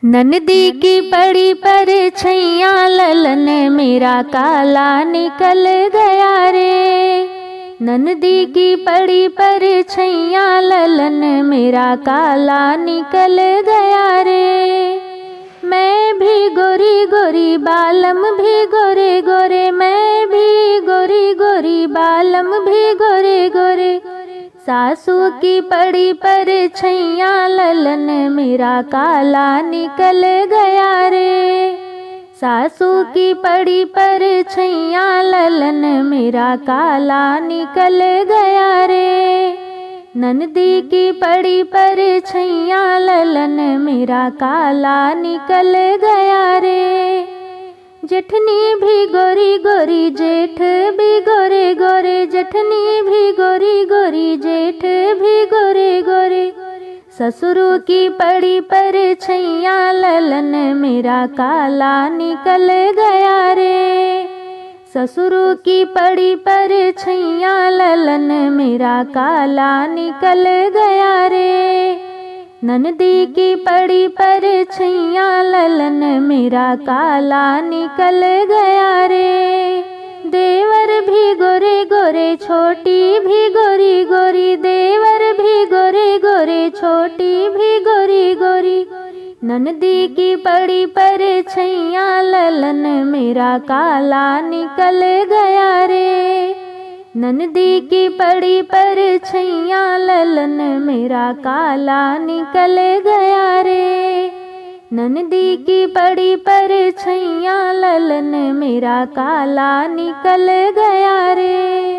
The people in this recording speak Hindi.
ननदी की पड़ी पर छैया ललन मेरा काला निकल गया रे। ननदी की पड़ी पर छैया ललन मेरा काला निकल गया रे। मैं भी गोरी गोरी बालम भी गोरे गोरे, मैं भी गोरी गोरी बालम भी गोरे गोरे। सासू की पड़ी पर छैया ललन मेरा काला निकल गया रे। सासू की पड़ी पर छैया ललन मेरा काला निकल गया रे। ननदी की पड़ी पर छैया ललन मेरा काला निकल गया रे। जेठनी भी गोरी गोरी जेठ भी गोरे गोरे, जेठनी भी गोरी गोरी जेठ भी गोरे गोरे। ससुरु की पड़ी पर छैया ललन मेरा काला निकल गया रे। ससुरु की पड़ी पर छैया ललन मेरा काला निकल गया रे। ननदी की पड़ी पर छैया ललन मेरा काला निकल गया रे। देवर भी गोरे गोरे छोटी भी गोरी गोरी, देवर भी गोरे गोरे छोटी भी गोरी गोरी। ननदी की पड़ी पर छैया ललन मेरा काला निकल गया रे। ननदी की पड़ी पर छैया ललन मेरा काला निकल गया रे। ननदी की पड़ी पर छैया ललन मेरा काला निकल गया रे।